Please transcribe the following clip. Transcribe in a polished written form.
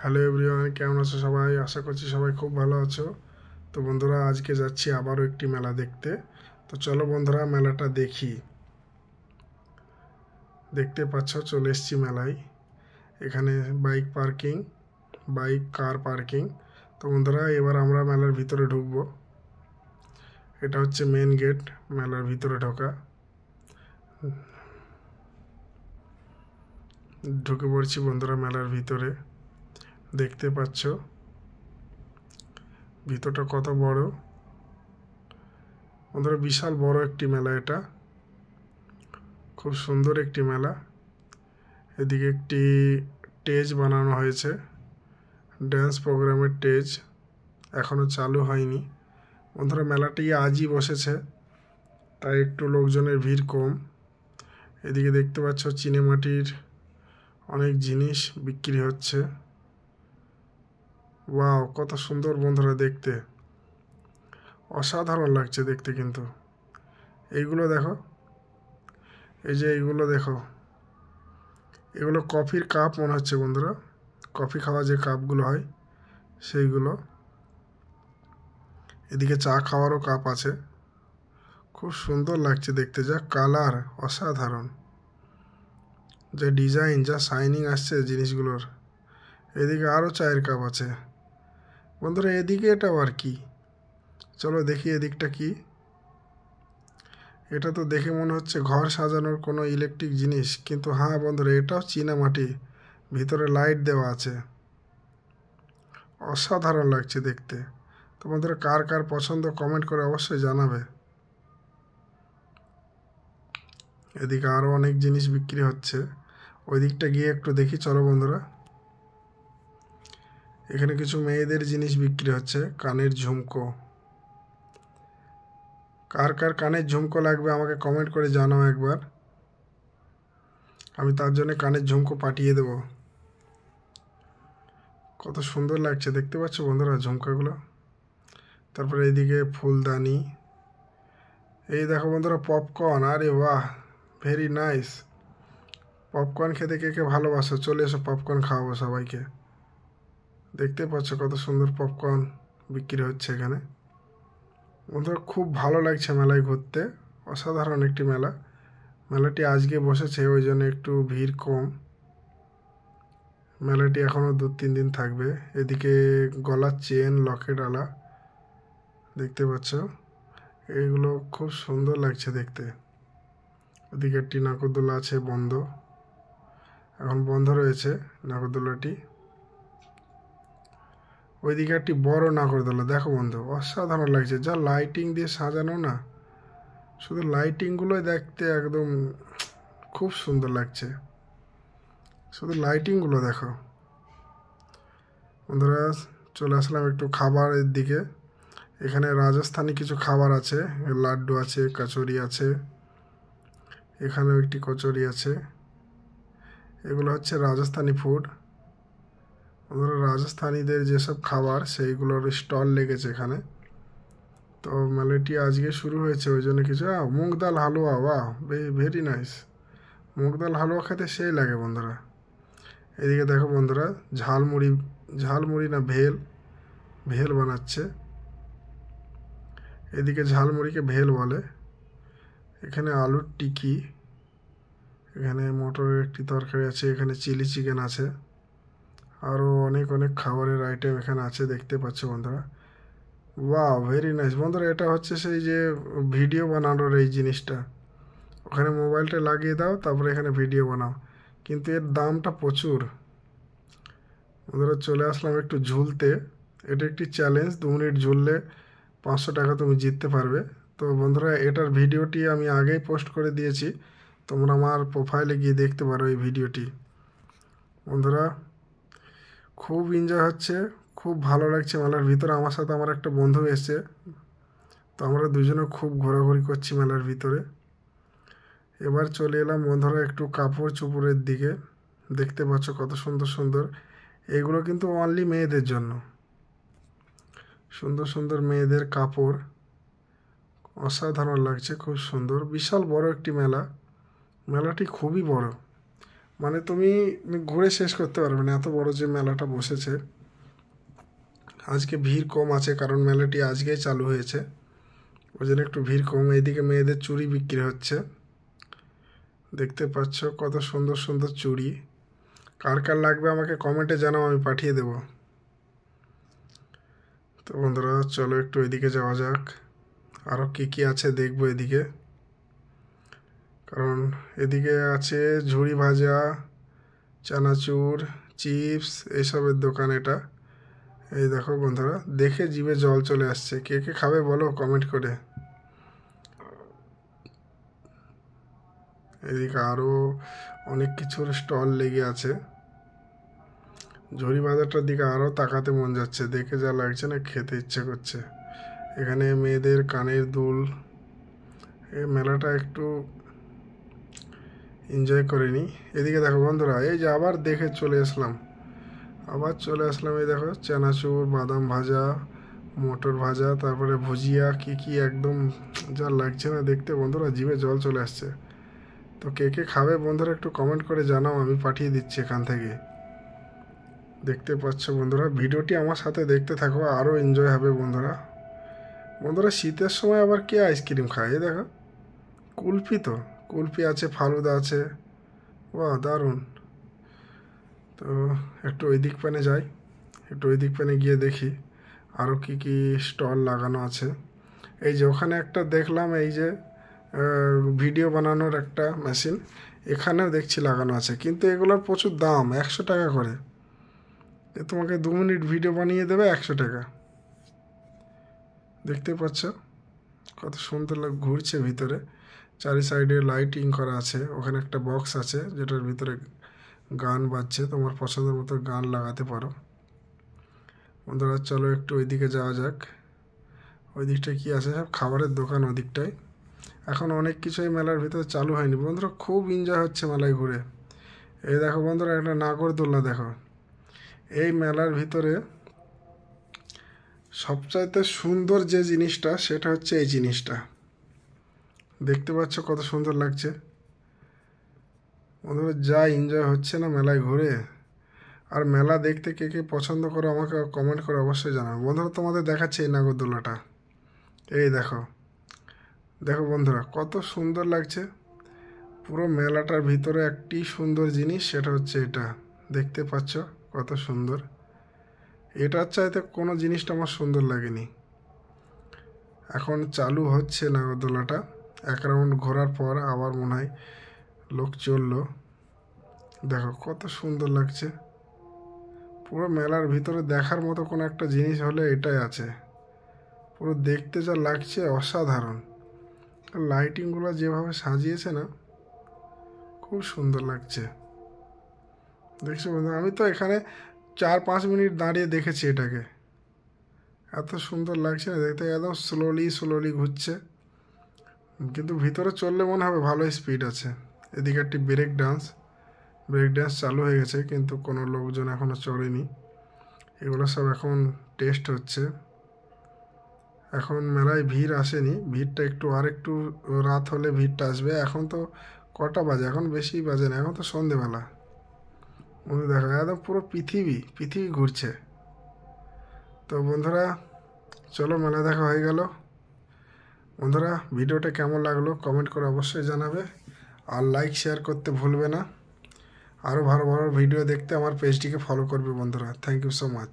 Hello everyone, কেমন আছো সবাই? আশা করছি সবাই খুব ভালো আছো। তো বন্ধুরা, আজকে যাচ্ছি আবারও একটি মেলা দেখতে। তো চলো বন্ধুরা, মেলাটা দেখি। দেখতে পাচ্ছ, চলে এসেছি মেলায়। এখানে bike parking, bike car parking. তো বন্ধুরা, এবার আমরা মেলার ভিতরে ঢুকবো। এটা হচ্ছে মেন গেট, মেলার ভিতরে ঢোকা। ঢুকে পড়ছি বন্ধুরা মেলার ভিতরে। দেখতে পাচ্ছ ভিতরটা কত বড়। বন্ধুরা, বিশাল বড় একটি মেলা এটা। খুব সুন্দর একটি মেলা। এদিকে একটি স্টেজ বানানো হয়েছে, ড্যান্স প্রোগ্রামের স্টেজ। এখনও চালু হয়নি। বন্ধুরা, মেলাটি আজই বসেছে, তাই একটু লোকজনের ভিড় কম। এদিকে দেখতে পাচ্ছ চীনেমাটির অনেক জিনিস বিক্রি হচ্ছে। ওয়াও, কত সুন্দর বন্ধুরা দেখতে। অসাধারণ লাগছে দেখতে কিন্তু। এইগুলো দেখো, এই যে এইগুলো দেখো, এগুলো কফির কাপ মনে হচ্ছে বন্ধুরা। কফি খাওয়া যে কাপগুলো হয় সেইগুলো। এদিকে চা খাওয়ারও কাপ আছে। খুব সুন্দর লাগছে দেখতে, যা কালার অসাধারণ, যা ডিজাইন, যা শাইনিং আসছে জিনিসগুলোর। এদিকে আরও চায়ের কাপ আছে। বন্ধুরা, এদিকে এটা আবার কি? চলো দেখি এদিকটা কি। এটা তো দেখে মনে হচ্ছে ঘর সাজানোর কোনো ইলেকট্রিক জিনিস, কিন্তু হ্যাঁ বন্ধুরা, এটাও চীনামাটি। ভিতরে লাইট দেওয়া আছে। অসাধারণ লাগছে দেখতে। তো বন্ধুরা, কার কার পছন্দ কমেন্ট করে অবশ্যই জানাবে। এদিকে আরও অনেক জিনিস বিক্রি হচ্ছে। ওই দিকটা গিয়ে একটু দেখি, চলো বন্ধুরা। এখানে কিছু মেয়েদের জিনিস বিক্রি হচ্ছে, কানের ঝুমকো। কার কার কানের ঝুমকো লাগবে আমাকে কমেন্ট করে জানাও একবার। আমি তার জন্য কানের ঝুমকো পাঠিয়ে দেব। কত সুন্দর লাগছে দেখতে পাচ্ছ বন্ধুরা ঝুমকাগুলো। তারপরে এইদিকে ফুলদানি। এই দেখো বন্ধুরা, পপকর্ন। আরে বাহ, ভেরি নাইস। পপকর্ন খেতে কে কে ভালোবাসো? চলে এসো, পপকর্ন খাওয়াবো সবাইকে। দেখতে পাচ্ছ কত সুন্দর পপকর্ন বিক্রি হচ্ছে এখানে। বন্ধুরা, খুব ভালো লাগছে মেলায় ঘুরতে। অসাধারণ একটি মেলা। মেলাটি আজকে বসেছে, ওই জন্য একটু ভিড় কম। মেলাটি এখনও 2-3 দিন থাকবে। এদিকে গলার চেন, লকেট আলা দেখতে পাচ্ছ। এইগুলো খুব সুন্দর লাগছে দেখতে। ওদিকে একটি নাগরদোলা আছে, বন্ধ, এখন বন্ধ রয়েছে নাগরদোলাটি। ওইদিকে একটি বড় নাগরদোলা দেখো বন্ধু, অসাধারণ লাগছে, যা লাইটিং দিয়ে সাজানো না। শুধু লাইটিংগুলোই দেখতে একদম খুব সুন্দর লাগছে। শুধু লাইটিংগুলো দেখো। বন্ধুরা, চলে আসলাম একটু খাবারের দিকে। এখানে রাজস্থানি কিছু খাবার আছে, লাড্ডু আছে, কচুরি আছে। এখানেও একটি কচুরি আছে। এগুলো হচ্ছে রাজস্থানি ফুড। বন্ধুরা, রাজস্থানীদের যেসব খাবার সেইগুলোর স্টল লেগেছে এখানে। তো মেলাটি আজকে শুরু হয়েছে, ওই জন্য কিছু মুগ ডাল হালুয়া। বাহ, ভেরি নাইস। মুগ ডাল হালুয়া খেতে সেই লাগে বন্ধুরা। এদিকে দেখো বন্ধুরা, ঝালমুড়ি, ঝালমুড়ি না ভেল, ভেল বানাচ্ছে। এদিকে ঝালমুড়িকে ভেল বলে। এখানে আলুর টিকি, এখানে মটরের একটি তরকারি আছে, এখানে চিলি চিকেন আছে। আরও অনেক অনেক খাবারের আইটেম এখানে আছে, দেখতে পাচ্ছ বন্ধুরা। Wow, very nice. বন্ধুরা, এটা হচ্ছে সেই যে ভিডিও বানানোর এই জিনিসটা। ওখানে মোবাইলটা লাগিয়ে দাও, তারপরে এখানে ভিডিও বানাও, কিন্তু এর দামটা প্রচুর। বন্ধুরা, চলে আসলাম একটু ঝুলতে। এটা একটি চ্যালেঞ্জ, 2 মিনিট ঝুললে 500 টাকা তুমি জিততে পারবে। তো বন্ধুরা, এটার ভিডিওটি আমি আগেই পোস্ট করে দিয়েছি, তোমরা আমার প্রোফাইলে গিয়ে দেখতে পারো এই ভিডিওটি। বন্ধুরা, খুব এনজয় হচ্ছে, খুব ভালো লাগছে মেলার ভিতরে। আমার সাথে আমার একটা বন্ধু এসছে, তো আমরা দুজনে খুব ঘোরাঘুরি করছি মেলার ভিতরে। এবার চলে এলাম বন্ধুরা একটু কাপড় চোপড়ের দিকে। দেখতে পাচ্ছ কত সুন্দর সুন্দর। এগুলো কিন্তু অনলি মেয়েদের জন্য। সুন্দর সুন্দর মেয়েদের কাপড়, অসাধারণ লাগছে, খুব সুন্দর। বিশাল বড় একটি মেলা। মেলাটি খুবই বড়। মানে তুমি ঘুরে শেষ করতে পারবে না, এত বড় যে মেলাটা বসেছে। আজকে ভিড় কম আছে কারণ মেলাটি আজকেই চালু হয়েছে, ওই জন্য একটু ভিড় কম। এইদিকে মেয়েদের চুড়ি বিক্রি হচ্ছে, দেখতে পাচ্ছ কত সুন্দর সুন্দর চুড়ি। কার কার লাগবে আমাকে কমেন্টে জানাও, আমি পাঠিয়ে দেব। তো বন্ধুরা চলো একটু এদিকে যাওয়া যাক, আরও কী কী আছে দেখবো এদিকে। কারণ এদিকে আছে ঝুড়ি ভাজা, চানাচুর, চিপস, এইসবের দোকান এটা। এই দেখো বন্ধুরা, দেখে জিভে জল চলে আসছে। কে কে খাবে বলো কমেন্ট করে। এদিকে আরও অনেক কিছুর স্টল লেগে আছে। ঝুড়ি বাজারটার দিকে আরও তাকাতে মন যাচ্ছে, দেখে যা লাগছে না খেতে ইচ্ছে করছে। এখানে মেয়েদের কানের দুল। এই মেলাটা একটু এনজয় করে নিই। এদিকে দেখো বন্ধুরা, এই যে আবার দেখে চলে আসলাম, এই দেখো চানাচুর, বাদাম ভাজা, মটর ভাজা, তারপরে ভুজিয়া, কি কি একদম যা লাগছে না দেখতে বন্ধুরা, জিভে জল চলে আসছে। তো কে কে খাবে বন্ধুরা একটু কমেন্ট করে জানাও, আমি পাঠিয়ে দিচ্ছি এখান থেকে। দেখতে পাচ্ছ বন্ধুরা, ভিডিওটি আমার সাথে দেখতে থাকো, আরও এনজয় হবে বন্ধুরা। বন্ধুরা শীতের সময় আবার কে আইসক্রিম খায়? এই দেখো কুলফি, তো কুলফি আছে, ফালুদা আছে, বাহ দারুণ। তো একটু ওই দিক প্যানে যাই, একটু ওই দিক প্যানে গিয়ে দেখি আরও কি কি স্টল লাগানো আছে। এই যে ওখানে একটা দেখলাম, এই যে ভিডিও বানানোর একটা মেশিন, এখানেও দেখছি লাগানো আছে, কিন্তু এগুলোর প্রচুর দাম, 100 টাকা করে। তোমাকে 2 মিনিট ভিডিও বানিয়ে দেবে 100 টাকা। দেখতে পাচ্ছ কত সুন্দর ঘুরছে ভিতরে, চারি সাইডে লাইটিং করা আছে। ওখানে একটা বক্স আছে যেটার ভিতরে গান বাজছে, তোমার পছন্দের মতো গান লাগাতে পারো। বন্ধুরা চলো একটু ওই দিকে যাওয়া যাক। ওই দিকটায় কী আছে? সব খাবারের দোকান ওদিকটায়। এখন অনেক কিছুই মেলার ভিতরে চালু হয়নি বন্ধুরা, খুব এনজয় হচ্ছে মেলায় ঘুরে। এই দেখো বন্ধুরা, একটা নাগরদোলনা দেখো। এই মেলার ভিতরে সবচাইতে সুন্দর যে জিনিসটা সেটা হচ্ছে এই জিনিসটা। দেখতে পাচ্ছ কত সুন্দর লাগছে বন্ধুরা, যা এনজয় হচ্ছে না মেলায় ঘুরে। আর মেলা দেখতে কে কে পছন্দ করো আমাকে কমেন্ট করে অবশ্যই জানাও বন্ধুরা। তোমাদের দেখাচ্ছে এই নাগরদোলাটা, এই দেখো দেখো বন্ধুরা কত সুন্দর লাগছে। পুরো মেলাটার ভিতরে একটি সুন্দর জিনিস, সেটা হচ্ছে এটা। দেখতে পাচ্ছ কত সুন্দর। এটার চাইতে কোনো জিনিসটা আমার সুন্দর লাগেনি। এখন চালু হচ্ছে নাগরদোলাটা, 1 রাউন্ড ঘোরার পর আবার মনে হয় লোক চললো। দেখো কত সুন্দর লাগছে। পুরো মেলার ভিতরে দেখার মতো কোনো একটা জিনিস হলে এটাই আছে। পুরো দেখতে যা লাগছে অসাধারণ। লাইটিংগুলো যেভাবে সাজিয়েছে না, খুব সুন্দর লাগছে। দেখছো বন্ধু, আমি তো এখানে 4-5 মিনিট দাঁড়িয়ে দেখেছি এটাকে, এত সুন্দর লাগছে না দেখতে। একদম স্লোলি ঘুরছে, কিন্তু ভিতরে চললে মনে হবে ভালো স্পিড আছে। এদিকে একটি ব্রেক ডান্স চালু হয়ে গেছে, কিন্তু কোনো লোকজন এখনও চড়েনি। এগুলো সব এখন টেস্ট হচ্ছে। এখন মেলায় ভিড় আসেনি, ভিড়টা একটু রাত হলে ভিড়টা আসবে। এখন তো কটা বাজে? এখন বেশি বাজে না, এখন তো সন্ধেবেলা। বন্ধু দেখো একদম পুরো পৃথিবী ঘুরছে। তো বন্ধুরা চলো মেলা দেখা হয়ে গেল। বন্ধুরা ভিডিওটা কেমন লাগলো কমেন্ট করে অবশ্যই জানাবে, আর লাইক শেয়ার করতে ভুলবে না। আরও ভালো ভিডিও দেখতে আমার পেজটিকে ফলো করবে বন্ধুরা। Thank you so much.